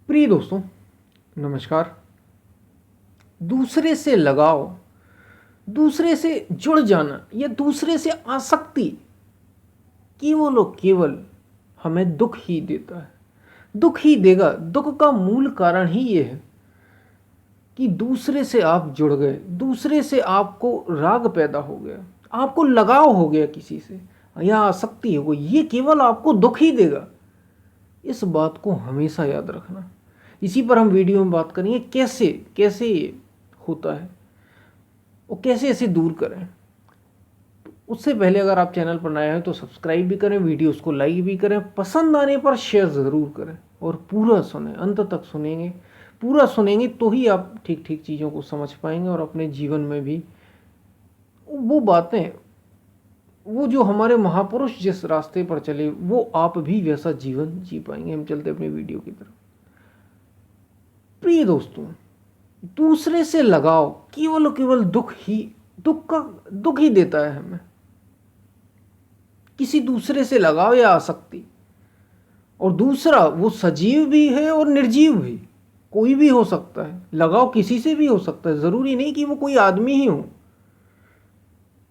प्रिय दोस्तों, नमस्कार। दूसरे से लगाव, दूसरे से जुड़ जाना या दूसरे से आसक्ति केवल और केवल हमें दुख ही देता है, दुख ही देगा। दुख का मूल कारण ही ये है कि दूसरे से आप जुड़ गए, दूसरे से आपको राग पैदा हो गया, आपको लगाव हो गया किसी से या आसक्ति हो गई। ये केवल आपको दुख ही देगा। इस बात को हमेशा याद रखना। इसी पर हम वीडियो में बात करेंगे कैसे कैसे ये होता है और कैसे इसे दूर करें। उससे पहले अगर आप चैनल पर नए हैं तो सब्सक्राइब भी करें, वीडियोस को लाइक भी करें, पसंद आने पर शेयर ज़रूर करें और पूरा सुनें, अंत तक सुनेंगे। पूरा सुनेंगे तो ही आप ठीक ठीक चीज़ों को समझ पाएंगे और अपने जीवन में भी वो बातें, वो जो हमारे महापुरुष जिस रास्ते पर चले, वो आप भी वैसा जीवन जी पाएंगे। हम चलते अपने वीडियो की तरफ। प्रिय दोस्तों, दूसरे से लगाव केवल और केवल दुख ही देता है हमें। किसी दूसरे से लगाव या आसक्ति, और दूसरा वो सजीव भी है और निर्जीव भी, कोई भी हो सकता है। लगाव किसी से भी हो सकता है, जरूरी नहीं कि वो कोई आदमी ही हो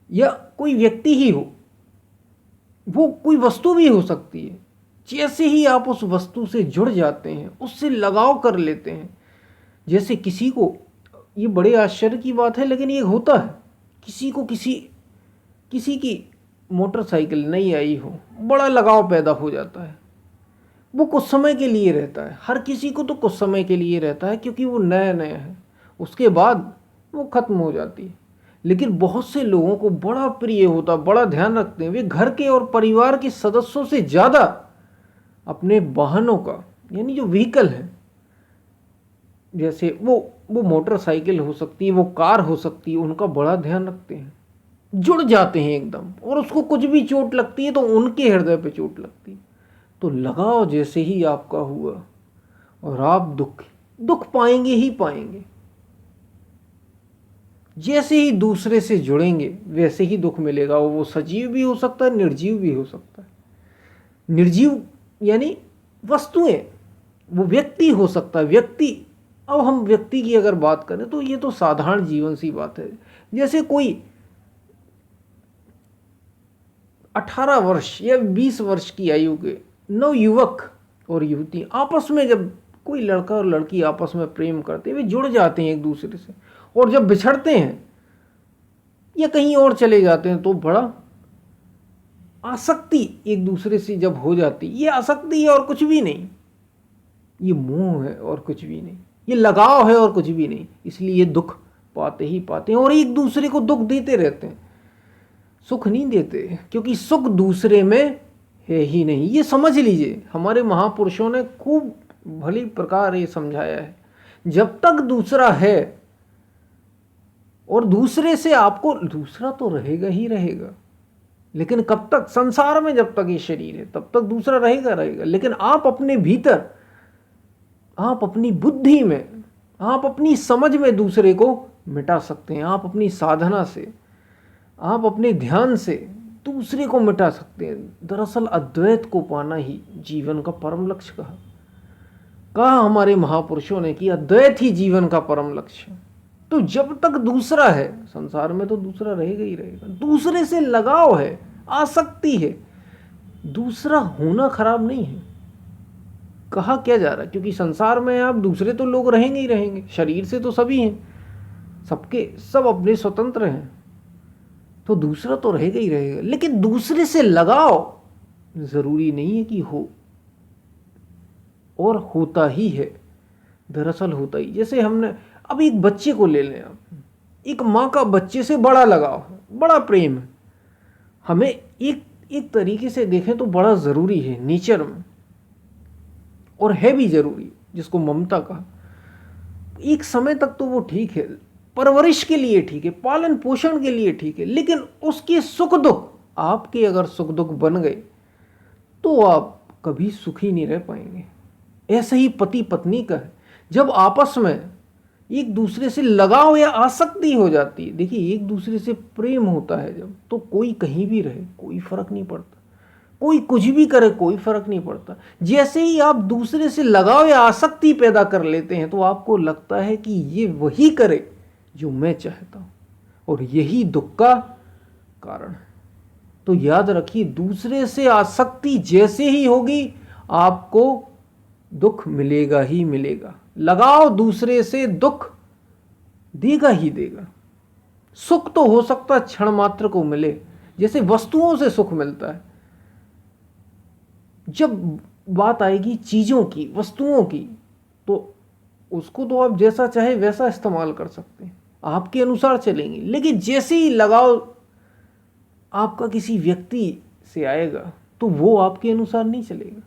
या कोई व्यक्ति ही हो, वो कोई वस्तु भी हो सकती है। जैसे ही आप उस वस्तु से जुड़ जाते हैं, उससे लगाव कर लेते हैं, जैसे किसी को, ये बड़े आश्चर्य की बात है लेकिन ये होता है, किसी को किसी की मोटरसाइकिल नई आई हो, बड़ा लगाव पैदा हो जाता है। वो कुछ समय के लिए रहता है, हर किसी को तो कुछ समय के लिए रहता है क्योंकि वो नया नया है, उसके बाद वो खत्म हो जाती है। लेकिन बहुत से लोगों को बड़ा प्रिय होता, बड़ा ध्यान रखते हैं, वे घर के और परिवार के सदस्यों से ज़्यादा अपने वाहनों का, यानी जो व्हीकल है, जैसे वो मोटरसाइकिल हो सकती है, वो कार हो सकती है, उनका बड़ा ध्यान रखते हैं, जुड़ जाते हैं एकदम। और उसको कुछ भी चोट लगती है तो उनके हृदय पे चोट लगती है। तो लगाव जैसे ही आपका हुआ और आप दुख पाएंगे ही पाएंगे। जैसे ही दूसरे से जुड़ेंगे वैसे ही दुख मिलेगा। वो सजीव भी हो सकता है, निर्जीव भी हो सकता है। निर्जीव यानी वस्तुएं, वो व्यक्ति हो सकता है, व्यक्ति। अब हम व्यक्ति की अगर बात करें तो ये तो साधारण जीवन सी बात है। जैसे कोई 18 वर्ष या 20 वर्ष की आयु के नवयुवक और युवती आपस में, जब कोई लड़का और लड़की आपस में प्रेम करते हैं, वे जुड़ जाते हैं एक दूसरे से, और जब बिछड़ते हैं या कहीं और चले जाते हैं तो बड़ा आसक्ति एक दूसरे से जब हो जाती, ये आसक्ति है और कुछ भी नहीं, ये मोह है और कुछ भी नहीं, ये लगाव है और कुछ भी नहीं। इसलिए ये दुख पाते ही पाते हैं और एक दूसरे को दुख देते रहते हैं, सुख नहीं देते, क्योंकि सुख दूसरे में है ही नहीं। ये समझ लीजिए, हमारे महापुरुषों ने खूब भली प्रकार ये समझाया है। जब तक दूसरा है और दूसरे से आपको, दूसरा तो रहेगा ही रहेगा, लेकिन कब तक? संसार में जब तक ये शरीर है तब तक दूसरा रहेगा रहेगा। लेकिन आप अपने भीतर, आप अपनी बुद्धि में, आप अपनी समझ में दूसरे को मिटा सकते हैं। आप अपनी साधना से, आप अपने ध्यान से दूसरे को मिटा सकते हैं। दरअसल अद्वैत को पाना ही जीवन का परम लक्ष्य कहा हमारे महापुरुषों ने कि अद्वैत ही जीवन का परम लक्ष्य है। तो जब तक दूसरा है संसार में तो दूसरा रहेगा ही रहेगा। दूसरे से लगाव है, आसक्ति है, दूसरा होना खराब नहीं है। कहा क्या जा रहा है? क्योंकि संसार में आप दूसरे तो लोग रहेंगे ही रहेंगे, शरीर से तो सभी हैं, सबके सब अपने स्वतंत्र हैं, तो दूसरा तो रहेगा ही रहेगा। लेकिन दूसरे से लगाव जरूरी नहीं है कि हो, और होता ही है, दरअसल होता ही। जैसे हमने अब एक बच्चे को ले लें, आप, एक माँ का बच्चे से बड़ा लगाव है, बड़ा प्रेम है। हमें एक तरीके से देखें तो बड़ा ज़रूरी है नेचर में, और है भी ज़रूरी, जिसको ममता कहा। एक समय तक तो वो ठीक है, परवरिश के लिए ठीक है, पालन पोषण के लिए ठीक है, लेकिन उसके सुख दुख, आपके अगर सुख दुख बन गए तो आप कभी सुखी नहीं रह पाएंगे। ऐसा ही पति पत्नी का है। जब आपस में एक दूसरे से लगाव या आसक्ति हो जाती है, देखिए एक दूसरे से प्रेम होता है जब, तो कोई कहीं भी रहे कोई फर्क नहीं पड़ता। कोई कुछ भी करे कोई फर्क नहीं पड़ता। जैसे ही आप दूसरे से लगाव या आसक्ति पैदा कर लेते हैं तो आपको लगता है कि ये वही करे जो मैं चाहता हूं, और यही दुख का कारण है। तो याद रखिए, दूसरे से आसक्ति जैसे ही होगी आपको दुख मिलेगा ही मिलेगा। लगाव दूसरे से दुख देगा ही देगा। सुख तो हो सकता है क्षण मात्र को मिले, जैसे वस्तुओं से सुख मिलता है। जब बात आएगी चीजों की, वस्तुओं की, तो उसको तो आप जैसा चाहे वैसा इस्तेमाल कर सकते हैं, आपके अनुसार चलेंगे। लेकिन जैसे ही लगाव आपका किसी व्यक्ति से आएगा तो वो आपके अनुसार नहीं चलेगा,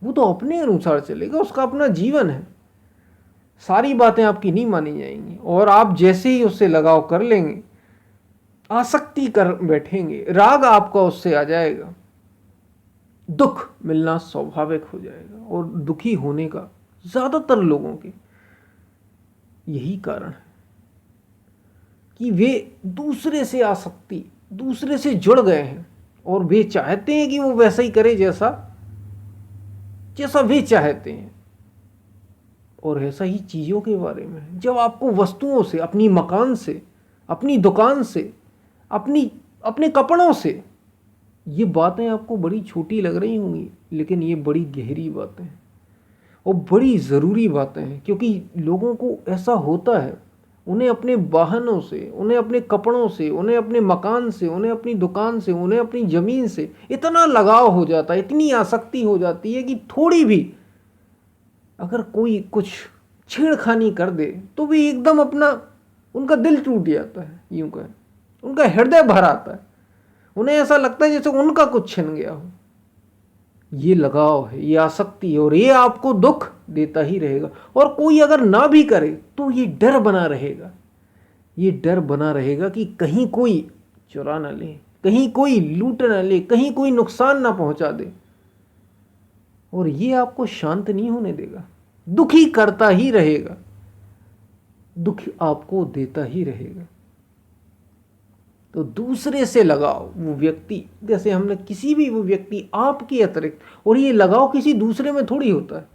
वो तो अपने अनुसार चलेगा, उसका अपना जीवन है। सारी बातें आपकी नहीं मानी जाएंगी, और आप जैसे ही उससे लगाव कर लेंगे, आसक्ति कर बैठेंगे, राग आपका उससे आ जाएगा, दुख मिलना स्वाभाविक हो जाएगा। और दुखी होने का ज्यादातर लोगों के यही कारण है कि वे दूसरे से आसक्ति, दूसरे से जुड़ गए हैं, और वे चाहते हैं कि वो वैसा ही करे जैसा जैसा वे चाहते हैं। और ऐसा ही चीजों के बारे में है। जब आपको वस्तुओं से, अपनी मकान से, अपनी दुकान से, अपने कपड़ों से, ये बातें आपको बड़ी छोटी लग रही होंगी, लेकिन ये बड़ी गहरी बातें हैं और बड़ी ज़रूरी बातें हैं। क्योंकि लोगों को ऐसा होता है, उन्हें अपने वाहनों से, उन्हें अपने कपड़ों से, उन्हें अपने मकान से, उन्हें अपनी दुकान से, उन्हें अपनी ज़मीन से इतना लगाव हो जाता है, इतनी आसक्ति हो जाती है कि थोड़ी भी अगर कोई कुछ छेड़खानी कर दे तो भी एकदम उनका दिल टूट जाता है, यूं कहें उनका हृदय भर आता है। उन्हें ऐसा लगता है जैसे उनका कुछ छिन गया हो। ये लगाव है, ये आसक्ति है, और ये आपको दुख देता ही रहेगा। और कोई अगर ना भी करे तो ये डर बना रहेगा, ये डर बना रहेगा कि कहीं कोई चुरा ना ले, कहीं कोई लूट ना ले, कहीं कोई नुकसान ना पहुंचा दे। और ये आपको शांत नहीं होने देगा, दुखी करता ही रहेगा, दुख आपको देता ही रहेगा। तो दूसरे से लगाव, वो व्यक्ति, जैसे हमने किसी भी वो व्यक्ति आपके अतिरिक्त, और ये लगाव किसी दूसरे में थोड़ी होता है।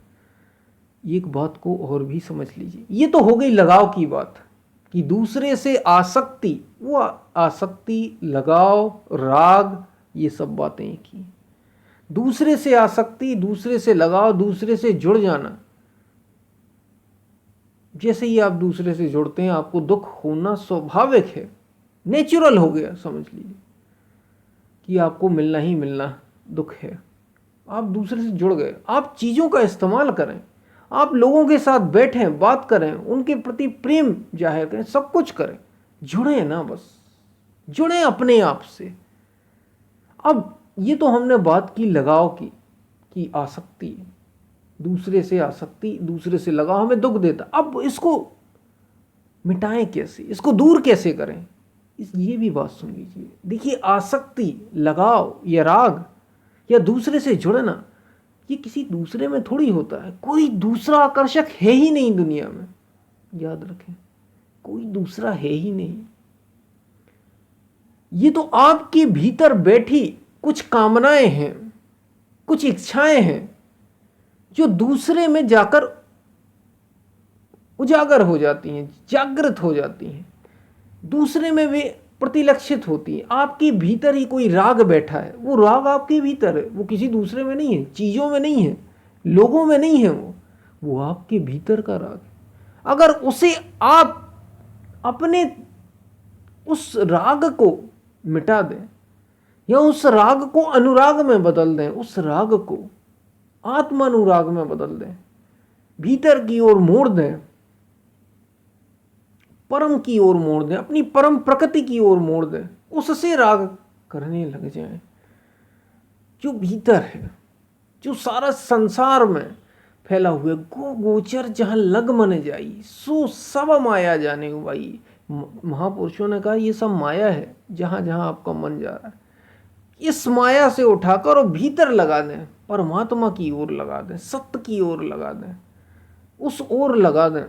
एक बात को और भी समझ लीजिए, ये तो हो गई लगाव की बात कि दूसरे से आसक्ति, वो आसक्ति, लगाव, राग, ये सब बातें एक ही। दूसरे से आसक्ति, दूसरे से लगाव, दूसरे से जुड़ जाना, जैसे ही आप दूसरे से जुड़ते हैं आपको दुख होना स्वाभाविक है, नेचुरल हो गया। समझ लीजिए कि आपको मिलना ही मिलना दुख है। आप दूसरे से जुड़ गए, आप चीज़ों का इस्तेमाल करें, आप लोगों के साथ बैठें, बात करें, उनके प्रति प्रेम जाहिर करें, सब कुछ करें, जुड़े ना, बस जुड़े अपने आप से। अब ये तो हमने बात की लगाव की कि आसक्ति, दूसरे से आसक्ति, दूसरे से लगाव हमें दुख देता। अब इसको मिटाएं कैसे, इसको दूर कैसे करें, ये भी बात सुन लीजिए। देखिए, आसक्ति, लगाव या राग या दूसरे से जुड़ना, ये किसी दूसरे में थोड़ी होता है। कोई दूसरा आकर्षक है ही नहीं दुनिया में, याद रखें, कोई दूसरा है ही नहीं। ये तो आपके भीतर बैठी कुछ कामनाएं हैं, कुछ इच्छाएं हैं, जो दूसरे में जाकर उजागर हो जाती हैं, जागृत हो जाती हैं, दूसरे में वे प्रतिलक्षित होती है। आपके भीतर ही कोई राग बैठा है, वो राग आपके भीतर है, वो किसी दूसरे में नहीं है, चीज़ों में नहीं है, लोगों में नहीं है, वो आपके भीतर का राग है। अगर उसे आप अपने उस राग को मिटा दें या उस राग को अनुराग में बदल दें, उस राग को आत्मानुराग में बदल दें, भीतर की ओर मोड़ दें, परम की ओर मोड़ दें, अपनी परम प्रकृति की ओर मोड़ दें, उससे राग करने लग जाएं, जो भीतर है, जो सारा संसार में फैला हुआ, गो गोचर जहां लग मन जाई, सो सब माया जाने भाई। महापुरुषों ने कहा ये सब माया है, जहां जहां आपका मन जा रहा है, इस माया से उठाकर और भीतर लगा दें, परमात्मा की ओर लगा दें, सत्य की ओर लगा दें, उस ओर लगा दें,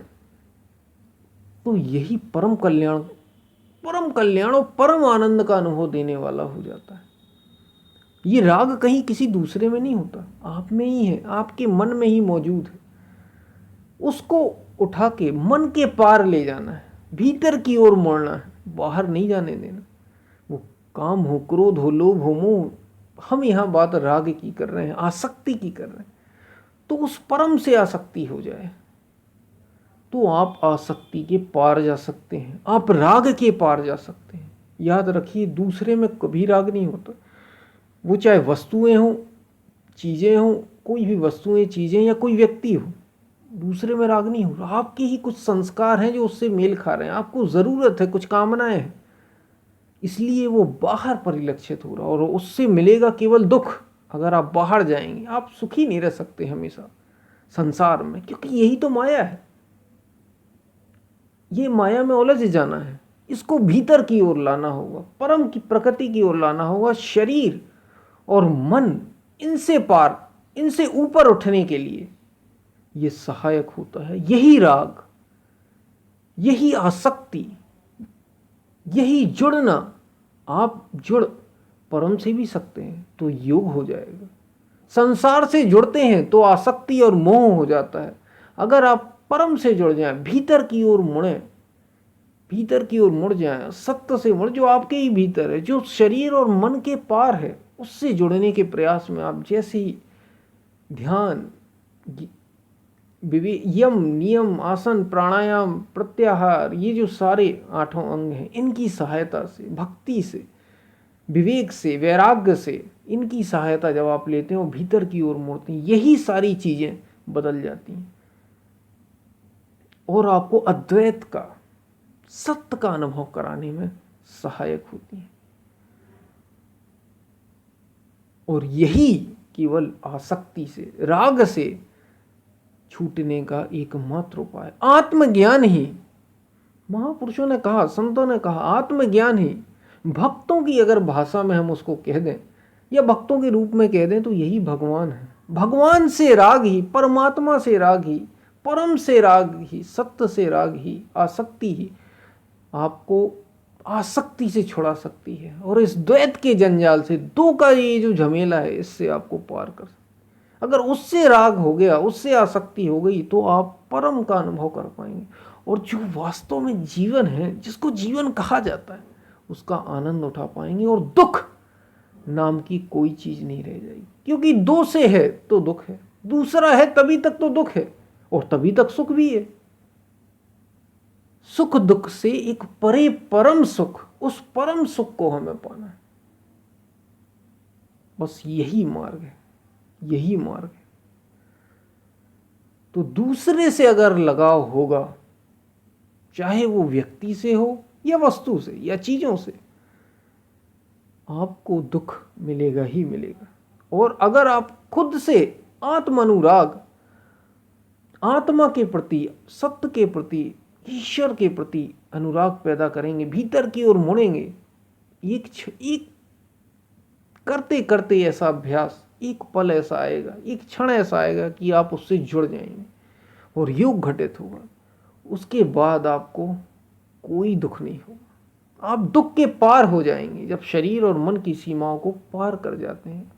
तो यही परम कल्याण और परम आनंद का अनुभव देने वाला हो जाता है। ये राग कहीं किसी दूसरे में नहीं होता, आप में ही है, आपके मन में ही मौजूद है। उसको उठा के मन के पार ले जाना है, भीतर की ओर मोड़ना है, बाहर नहीं जाने देना। वो काम हो, क्रोध हो, लोभ हो, मोह, हम यहाँ बात राग की कर रहे हैं, आसक्ति की कर रहे हैं। तो उस परम से आसक्ति हो जाए तो आप आसक्ति के पार जा सकते हैं, आप राग के पार जा सकते हैं। याद रखिए, दूसरे में कभी राग नहीं होता। वो चाहे वस्तुएं हों, चीज़ें हों, कोई भी वस्तुएं, चीज़ें या कोई व्यक्ति हो, दूसरे में राग नहीं हो रहा। आपके ही कुछ संस्कार हैं जो उससे मेल खा रहे हैं, आपको ज़रूरत है, कुछ कामनाएं हैं, इसलिए वो बाहर परिलक्षित हो रहा, और उससे मिलेगा केवल दुख। अगर आप बाहर जाएंगे, आप सुखी नहीं रह सकते हमेशा संसार में, क्योंकि यही तो माया है। ये माया में उलझ जाना है, इसको भीतर की ओर लाना होगा, परम की प्रकृति की ओर लाना होगा। शरीर और मन, इनसे पार, इनसे ऊपर उठने के लिए ये सहायक होता है। यही राग, यही आसक्ति, यही जुड़ना। आप जुड़ परम से भी सकते हैं तो योग हो जाएगा। संसार से जुड़ते हैं तो आसक्ति और मोह हो जाता है। अगर आप परम से जुड़ जाएं, भीतर की ओर मुड़ें, भीतर की ओर मुड़ जाएं, सत्य से मुड़, जो आपके ही भीतर है, जो शरीर और मन के पार है, उससे जुड़ने के प्रयास में आप जैसे ही ध्यान, यम, नियम, आसन, प्राणायाम, प्रत्याहार, ये जो सारे 8 अंग हैं, इनकी सहायता से, भक्ति से, विवेक से, वैराग्य से, इनकी सहायता जब आप लेते हैं और भीतर की ओर मुड़ते हैं, यही सारी चीज़ें बदल जाती हैं और आपको अद्वैत का, सत्य का अनुभव कराने में सहायक होती हैं। और यही केवल आसक्ति से, राग से छूटने का एकमात्र उपाय आत्मज्ञान ही। महापुरुषों ने कहा, संतों ने कहा, आत्मज्ञान ही। भक्तों की अगर भाषा में हम उसको कह दें या भक्तों के रूप में कह दें तो यही भगवान है। भगवान से राग ही, परमात्मा से राग ही, परम से राग ही, सत्य से राग ही, आसक्ति ही आपको आसक्ति से छुड़ा सकती है और इस द्वैत के जंजाल से, दो का ये जो झमेला है, इससे आपको पार कर सकती। अगर उससे राग हो गया, उससे आसक्ति हो गई, तो आप परम का अनुभव कर पाएंगे और जो वास्तव में जीवन है, जिसको जीवन कहा जाता है, उसका आनंद उठा पाएंगे और दुख नाम की कोई चीज नहीं रह जाएगी। क्योंकि दो से है तो दुख है, दूसरा है तभी तक तो दुख है और तभी तक सुख भी है। सुख दुख से एक परे परम सुख, उस परम सुख को हमें पाना है। बस यही मार्ग है, यही मार्ग है। तो दूसरे से अगर लगाव होगा, चाहे वो व्यक्ति से हो या वस्तु से या चीजों से, आपको दुख मिलेगा ही मिलेगा। और अगर आप खुद से आत्मानुराग, आत्मा के प्रति, सत्य के प्रति, ईश्वर के प्रति अनुराग पैदा करेंगे, भीतर की ओर मुड़ेंगे, एक करते करते ऐसा अभ्यास, एक पल ऐसा आएगा, एक क्षण ऐसा आएगा कि आप उससे जुड़ जाएंगे और योग घटित होगा। उसके बाद आपको कोई दुख नहीं होगा, आप दुख के पार हो जाएंगे जब शरीर और मन की सीमाओं को पार कर जाते हैं।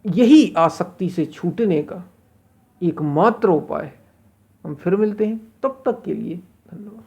यही आसक्ति से छूटने का एकमात्र उपाय है। हम फिर मिलते हैं, तब तक के लिए धन्यवाद।